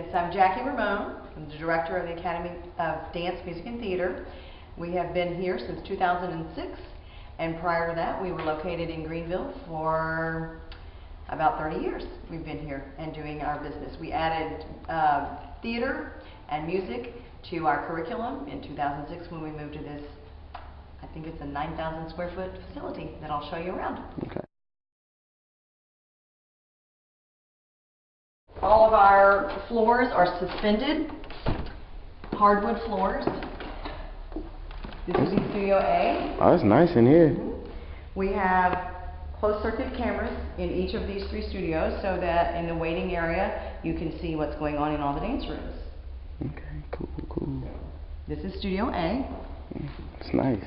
business. I'm Jackie Ramone. I'm the director of the Academy of Dance, Music, and Theater. We have been here since 2006, and prior to that we were located in Greenville for about 30 years. We've been here and doing our business. We added theater and music to our curriculum in 2006 when we moved to this, I think it's a 9,000 square foot facility that I'll show you around. Okay. All of our floors are suspended hardwood floors. This is Studio A. Oh, it's nice in here. We have closed circuit cameras in each of these 3 studios so that in the waiting area you can see what's going on in all the dance rooms. Okay, cool. This is Studio A. It's nice.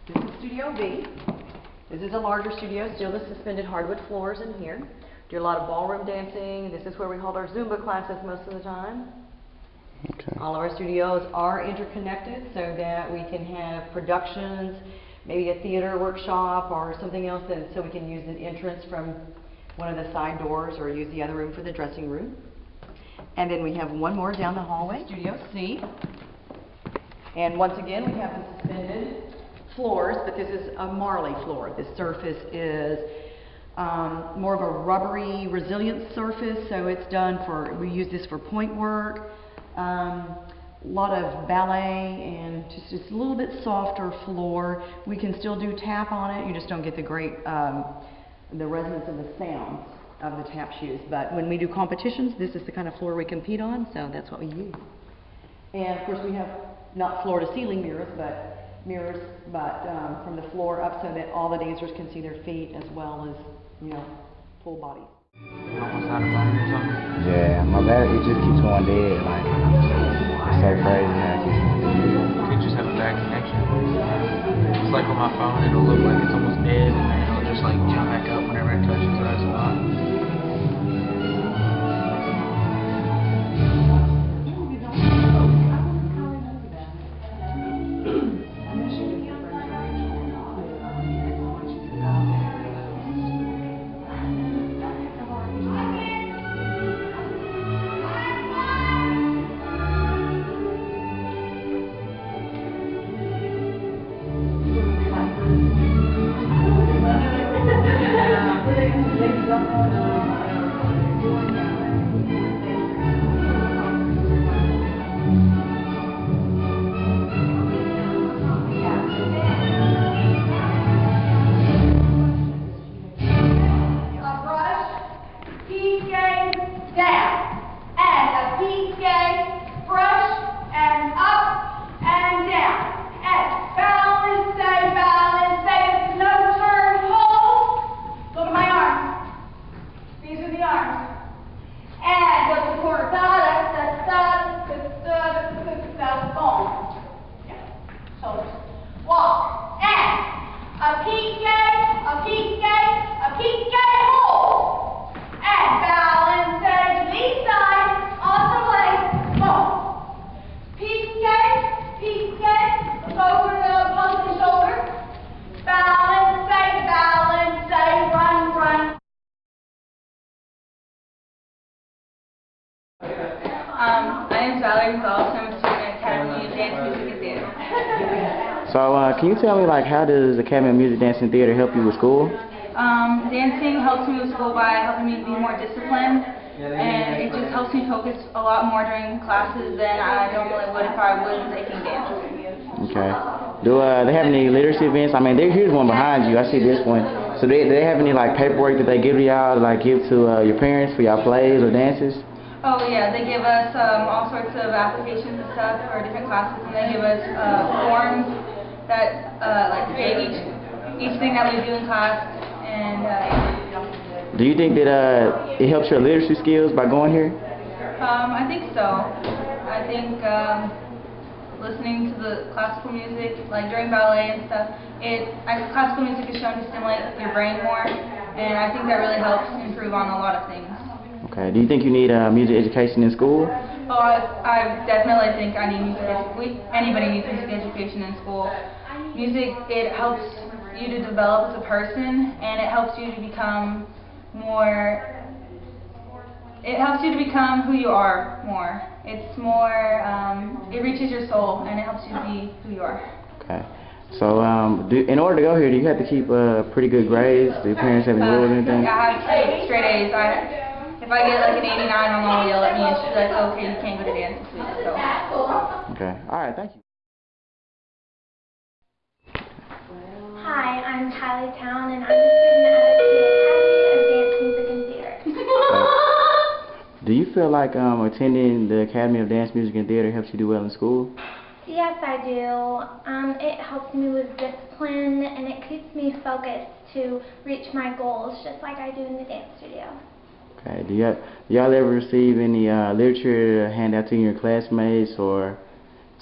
This is Studio B. This is a larger studio, still the suspended hardwood floors in here. Do a lot of ballroom dancing. This is where we hold our Zumba classes most of the time. Okay. All of our studios are interconnected so that we can have productions, maybe a theater workshop or something else, so we can use an entrance from one of the side doors or use the other room for the dressing room. And then we have one more down the hallway, Studio C. And once again, we have the suspended floors, but this is a Marley floor. This surface is more of a rubbery, resilient surface, so it's done for, we use this for point work, a lot of ballet, and just a little bit softer floor. We can still do tap on it, you just don't get the great, the resonance of the sounds of the tap shoes. But when we do competitions, this is the kind of floor we compete on, so that's what we use. And of course we have not floor to ceiling mirrors, but from the floor up so that all the dancers can see their feet as well as, you know, full bodies. Almost out of phone or something? Yeah, my battery just keeps going dead. Like, it's so crazy how it keeps going dead. Could just have a bad connection. It's like on my phone, it'll look like it's almost dead, and then it'll just like jump back up whenever it touches the right spot. My name is Valerie Gonzalez. I'm a student at Academy of Dance, Music, and Theater. So, can you tell me, like, how does Academy of Music, Dance, and Theater help you with school? Dancing helps me with school by helping me be more disciplined, and it just helps me focus a lot more during classes than I normally would if I wasn't taking dance. Okay. Do they have any literacy events? I mean, here's one behind you. I see this one. So, do they have any, like, paperwork that they give y'all to, like, give to your parents for y'all plays or dances? Oh yeah, they give us all sorts of applications and stuff for different classes, and they give us forms that like state each thing that we do in class. And do you think that it helps your literacy skills by going here? I think so. I think listening to the classical music, like during ballet and stuff, classical music is shown to stimulate your brain more, and I think that really helps improve on a lot of things. Okay. Do you think you need music education in school? Oh, I definitely think I need music education. Anybody needs music education in school. Music, it helps you to develop as a person, and it helps you to become more, it helps you to become who you are more. It's more, it reaches your soul and it helps you to be who you are. Okay. So, in order to go here, do you have to keep pretty good grades? Do your parents have any rules or anything? I have straight A's. If I get like an 89, my mom will yell at me and she's like, okay, you can't go to dance this week. So. Okay. All right. Thank you. Hi, I'm Kylie Town, and I'm a student at the Academy of Dance, Music, and Theater. Do you feel like attending the Academy of Dance, Music, and Theater helps you do well in school? Yes, I do. It helps me with discipline, and it keeps me focused to reach my goals, just like I do in the dance studio. Okay. Do y'all ever receive any literature handed out to your classmates or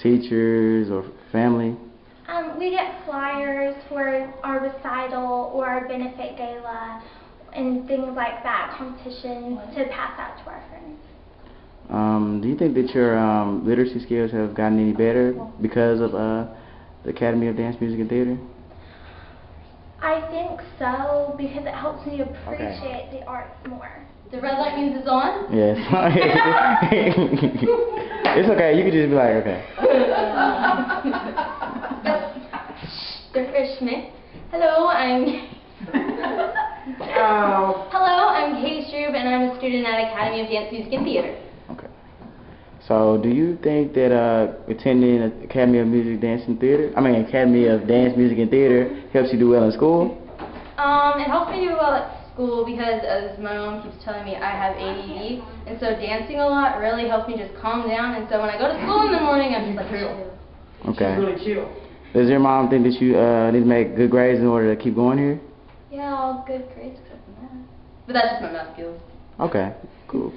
teachers or family? We get flyers for our recital or our benefit gala and things like that, competitions to pass out to our friends. Do you think that your literacy skills have gotten any better because of the Academy of Dance, Music, and Theater? I think so, because it helps me appreciate the arts more. The red light means it's on? Yes. It's okay. You can just be like, okay. Dr. Schmidt. Hello, I'm Katie Strube, and I'm a student at Academy of Dance, Music, and Theater. Okay. So, do you think that attending Academy of Academy of Dance, Music, and Theater helps you do well in school? It helps me do well at school because, as my mom keeps telling me, I have ADD, and so dancing a lot really helps me just calm down. And so when I go to school in the morning, I'm just like chill. Okay. She's really chill. Does your mom think that you need to make good grades in order to keep going here? Yeah, all good grades except for math. But that's just my math skills. Okay. Cool.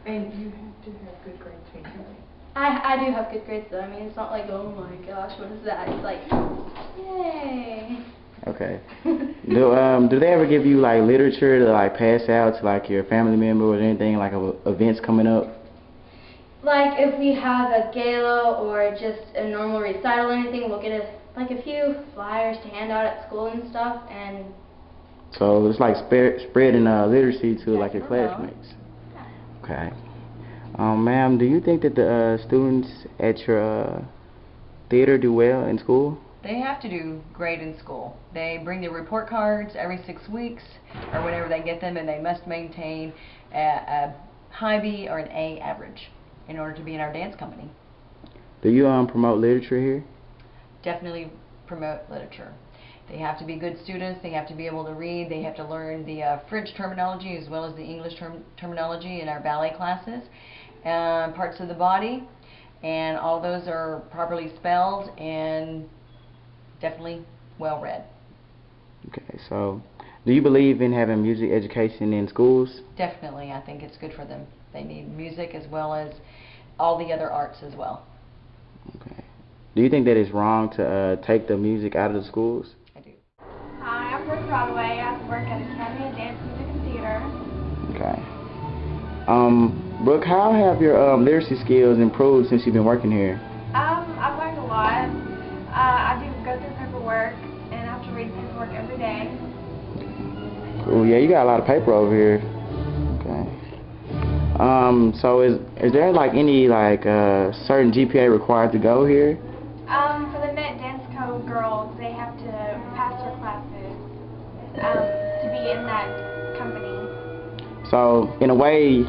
And you have to have good grades anyway. I do have good grades though. I mean, it's not like, oh my gosh, what is that? It's like, yay. Okay. Do they ever give you like literature to like pass out to like your family members or anything, like events coming up? Like if we have a gala or just a normal recital or anything, we'll get a few flyers to hand out at school and stuff. And so it's like spreading literacy to like your classmates. Okay. Ma'am, do you think that the students at your theater do well in school? They have to do great in school. They bring their report cards every 6 weeks or whenever they get them, and they must maintain a high B or an A average in order to be in our dance company. Do you promote literature here? Definitely promote literature. They have to be good students. They have to be able to read. They have to learn the French terminology as well as the English terminology in our ballet classes. Parts of the body, and all those are properly spelled and definitely well read. Okay, so do you believe in having music education in schools? Definitely. I think it's good for them. They need music as well as all the other arts as well. Okay. Do you think that it's wrong to take the music out of the schools? I do. Hi, I'm Brooke Broadway. I work at Academy of Dance, Music, and Theater. Okay. Brooke, how have your literacy skills improved since you've been working here? I've learned a lot. I do go through paperwork, and I have to read paperwork every day. Cool. Yeah, you got a lot of paper over here. Okay. So is there like any certain GPA required to go here? For the Net Dance Co girls, they have to pass their classes to be in that company. So in a way,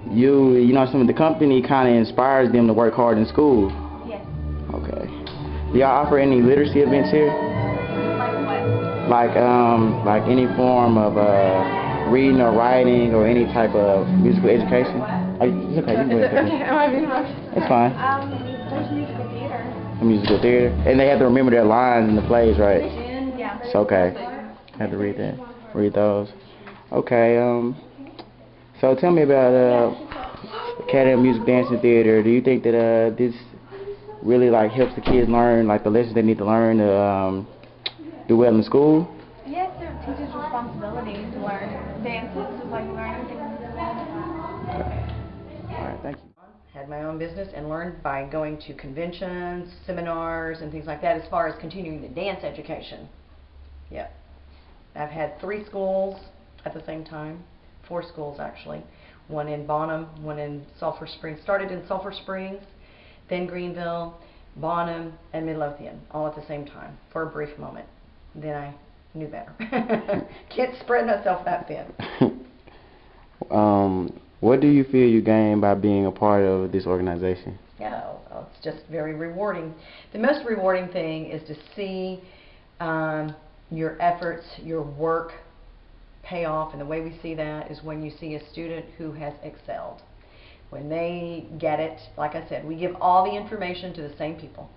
the company kind of inspires them to work hard in school. Yes. Okay. Do y'all offer any literacy events here? Like what? Like any form of reading or writing or any type of musical education? It's okay, you can go ahead. It's fine. There's musical theater. Musical theater. And they have to remember their lines in the plays, right? Yeah. It's okay. I have to read that. Read those. Okay, so tell me about Academy of Music, Dance, and Theater. Do you think that this really helps the kids learn the lessons they need to learn to do well in school? Yes, it teaches responsibility to learn. Dance is like learning things. All right, thank you. Had my own business and learned by going to conventions, seminars, and things like that as far as continuing the dance education. Yeah. I've had 3 schools at the same time. 4 schools actually. One in Bonham, one in Sulphur Springs. Started in Sulphur Springs, then Greenville, Bonham, and Midlothian, all at the same time for a brief moment. Then I knew better. Can't spread myself that thin. What do you feel you gain by being a part of this organization? Yeah, it's just very rewarding. The most rewarding thing is to see your efforts, your work pay off, and the way we see that is when you see a student who has excelled. When they get it, like I said, we give all the information to the same people.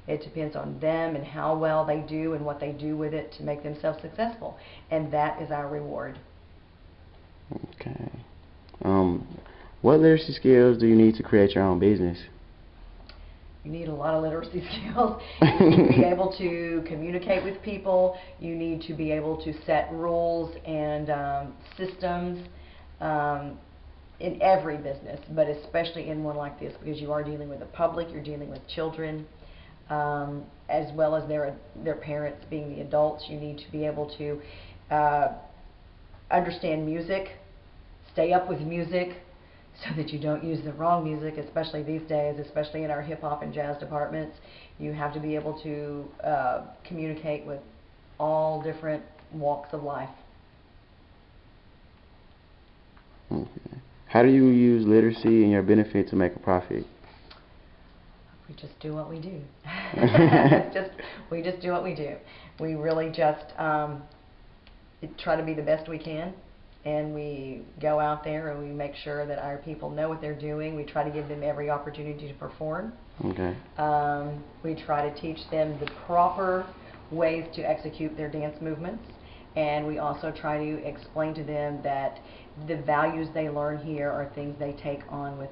It depends on them and how well they do and what they do with it to make themselves successful, and that is our reward. Okay. What literacy skills do you need to create your own business? You need a lot of literacy skills. You need to be able to communicate with people. You need to be able to set rules and systems in every business, but especially in one like this, because you are dealing with the public, you're dealing with children, as well as their parents being the adults. You need to be able to understand music, stay up with music, so that you don't use the wrong music, especially these days, especially in our hip-hop and jazz departments. You have to be able to communicate with all different walks of life. Okay. How do you use literacy and your benefit to make a profit? We just do what we do. We just do what we do. We really just try to be the best we can. And we go out there and we make sure that our people know what they're doing. We try to give them every opportunity to perform. Okay. We try to teach them the proper ways to execute their dance movements. And we also try to explain to them that the values they learn here are things they take on with